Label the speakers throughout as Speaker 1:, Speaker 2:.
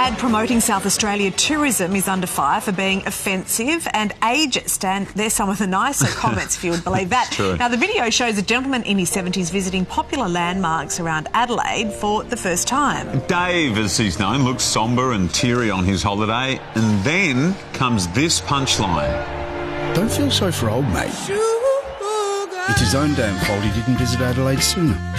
Speaker 1: ad promoting South Australia tourism is under fire for being offensive and ageist, and there's some of the nicer comments, if you would believe that.
Speaker 2: True.
Speaker 1: Now, the video shows a gentleman in his 70s visiting popular landmarks around Adelaide for the first time. Dave,
Speaker 2: as he's known, looks sombre and teary on his holiday, and then comes this punchline.
Speaker 3: Don't feel sorry for old mate. It's his own damn fault he didn't visit Adelaide sooner.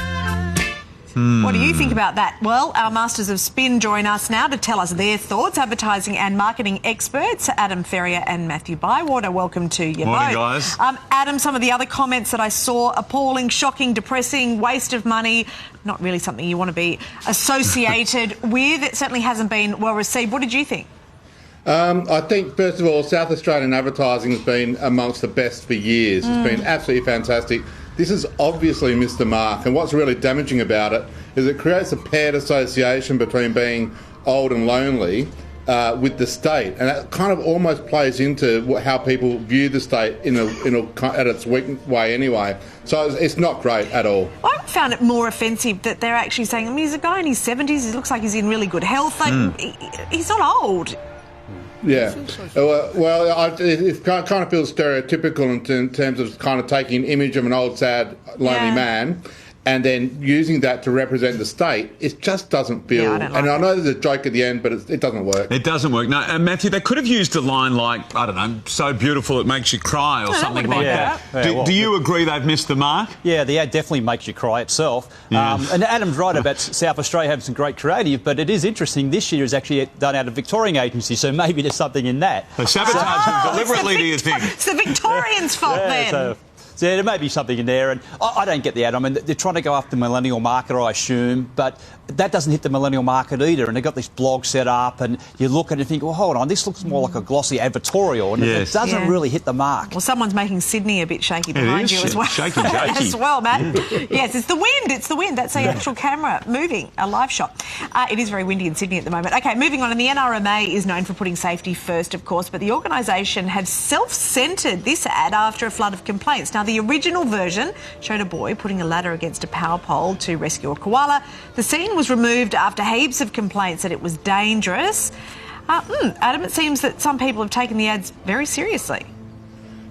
Speaker 1: What do you think about that? Well, our Masters of Spin join us now to tell us their thoughts. Advertising and marketing experts, Adam Ferrier and Matthew Bywater. Welcome to you
Speaker 2: Morning,
Speaker 1: both.
Speaker 2: guys.
Speaker 1: Adam, some of the other comments that I saw, appalling, shocking, depressing, waste of money, not really something you want to be associated with. It certainly hasn't been well received. What did you think?
Speaker 4: I think, first of all, South Australian advertising has been amongst the best for years. It's been absolutely fantastic. This has obviously missed the mark, and what's really damaging about it is it creates a paired association between being old and lonely with the state, and that kind of almost plays into how people view the state at its weak way anyway. So it's not great at all.
Speaker 1: I found it more offensive that they're actually saying, I mean, he's a guy in his 70s, he looks like he's in really good health. Like, he's not old.
Speaker 4: Yeah, well, it kind of feels stereotypical in terms of kind of taking an image of an old, sad, lonely man and then using that to represent the state. It just doesn't feel... I know there's a joke at the end, but it doesn't work.
Speaker 2: It doesn't work. No, Matthew, they could have used a line like, I don't know, so beautiful it makes you cry or something like that. Do you agree they've missed the mark?
Speaker 5: Yeah, the ad definitely makes you cry itself. And Adam's right about South Australia having some great creative, but it is interesting, this year is actually done out of Victorian agency, so maybe there's something in that.
Speaker 2: So sabotaging deliberately, do you think?
Speaker 1: It's the Victorians' fault then.
Speaker 5: So there may be something in there, and I don't get the ad. I mean, they're trying to go after the millennial market, I assume, but that doesn't hit the millennial market either. And they've got this blog set up, and you look at it and think, well, hold on, this looks more like a glossy advertorial, and it doesn't really hit the mark.
Speaker 1: Well, someone's making Sydney a bit shaky behind you as well.
Speaker 2: Shaky.
Speaker 1: As well, Matt. Yes, it's the wind. It's the wind. That's the actual camera moving, a live shot. It is very windy in Sydney at the moment. OK, moving on. And the NRMA is known for putting safety first, of course, but the organisation had self-centred this ad after a flood of complaints. Now, the original version showed a boy putting a ladder against a power pole to rescue a koala. The scene was removed after heaps of complaints that it was dangerous. Adam, it seems that some people have taken the ads very seriously.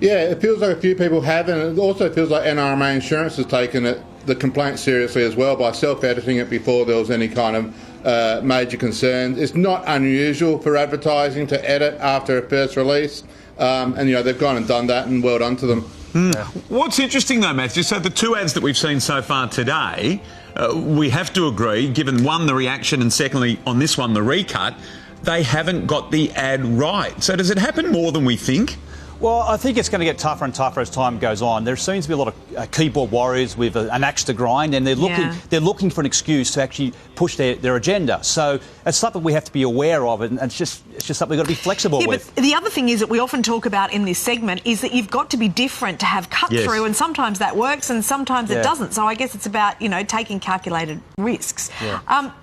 Speaker 4: Yeah, it feels like a few people have, and it also feels like NRMA Insurance has taken the complaint seriously as well by self-editing it before there was any kind of major concerns. It's not unusual for advertising to edit after a first release, and they've gone and done that, and well done to them.
Speaker 2: What's interesting though, Matthew, so the two ads that we've seen so far today, we have to agree, given one, the reaction, and secondly, on this one, the recut, they haven't got the ad right. So does it happen more than we think?
Speaker 5: Well, I think it's going to get tougher and tougher as time goes on. There seems to be a lot of keyboard warriors with an axe to grind, and they're looking for an excuse to actually push their agenda. So it's something we have to be aware of, and it's just something we've got to be flexible with.
Speaker 1: But the other thing is that we often talk about in this segment is that you've got to be different to have cut through, and sometimes that works and sometimes it doesn't. So I guess it's about, taking calculated risks.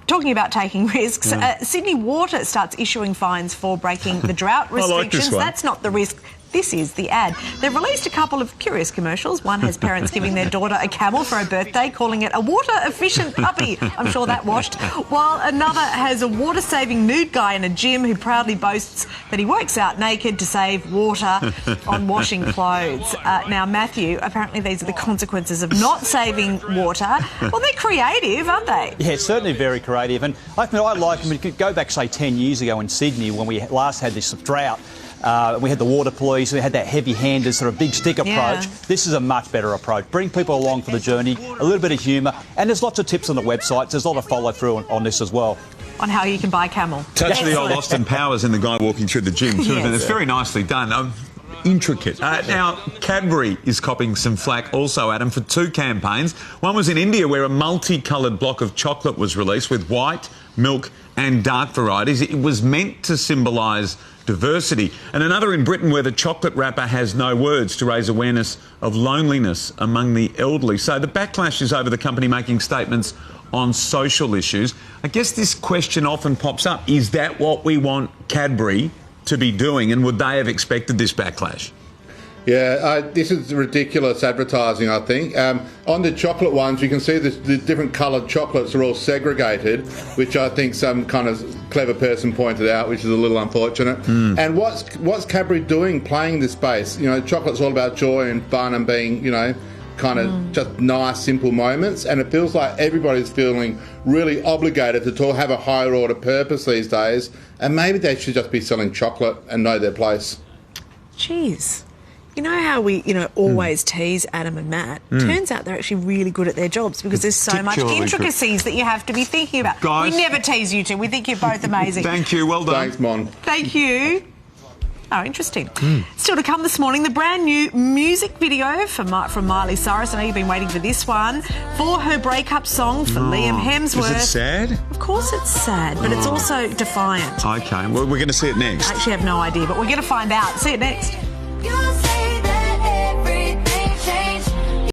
Speaker 1: Talking about taking risks, Sydney Water starts issuing fines for breaking the drought restrictions.
Speaker 2: I like this one.
Speaker 1: That's not the risk. This is the ad. They've released a couple of curious commercials. One has parents giving their daughter a camel for her birthday, calling it a water-efficient puppy. I'm sure that washed. While another has a water-saving nude guy in a gym who proudly boasts that he works out naked to save water on washing clothes. Now, Matthew, apparently these are the consequences of not saving water. Well, they're creative, aren't they?
Speaker 5: Yeah, certainly very creative. And I like them. We could go back, say, 10 years ago in Sydney when we last had this drought. We had the water police, we had that heavy-handed sort of big stick approach. This is a much better approach. Bring people along for the journey, a little bit of humour, and there's lots of tips on the website. There's a lot of follow-through on this as well.
Speaker 1: On how you can buy a camel.
Speaker 2: Touch of the old Austin Powers and the guy walking through the gym too. And it's very nicely done. Intricate. Now, Cadbury is copying some flack also, Adam, for two campaigns. One was in India where a multicoloured block of chocolate was released with white, milk and dark varieties. It was meant to symbolise diversity. And another in Britain where the chocolate wrapper has no words to raise awareness of loneliness among the elderly. So the backlash is over the company making statements on social issues. I guess this question often pops up. Is that what we want Cadbury to be doing, and would they have expected this backlash?
Speaker 4: Yeah, this is ridiculous advertising, I think. On the chocolate ones, you can see the different coloured chocolates are all segregated, which I think some kind of clever person pointed out, which is a little unfortunate. And what's Cadbury doing playing this space? You know, chocolate's all about joy and fun and being, you know, kind of just nice, simple moments. And it feels like everybody's feeling really obligated to have a higher order purpose these days. And maybe they should just be selling chocolate and know their place.
Speaker 1: Jeez. You know how we, always tease Adam and Matt? Turns out they're actually really good at their jobs because there's so much intricacies that you have to be thinking about.
Speaker 2: Guys,
Speaker 1: we never tease you two. We think you're both amazing.
Speaker 2: Thank you. Well done.
Speaker 4: Thanks, Mon.
Speaker 1: Thank you. Oh, interesting. Still to come this morning, the brand new music video from Miley Cyrus. I know you've been waiting for this one. For her breakup song for Liam Hemsworth.
Speaker 2: Is it sad?
Speaker 1: Of course it's sad, but it's also defiant.
Speaker 2: Okay, well, we're going to see it next.
Speaker 1: I actually have no idea, but we're going to find out. See it next.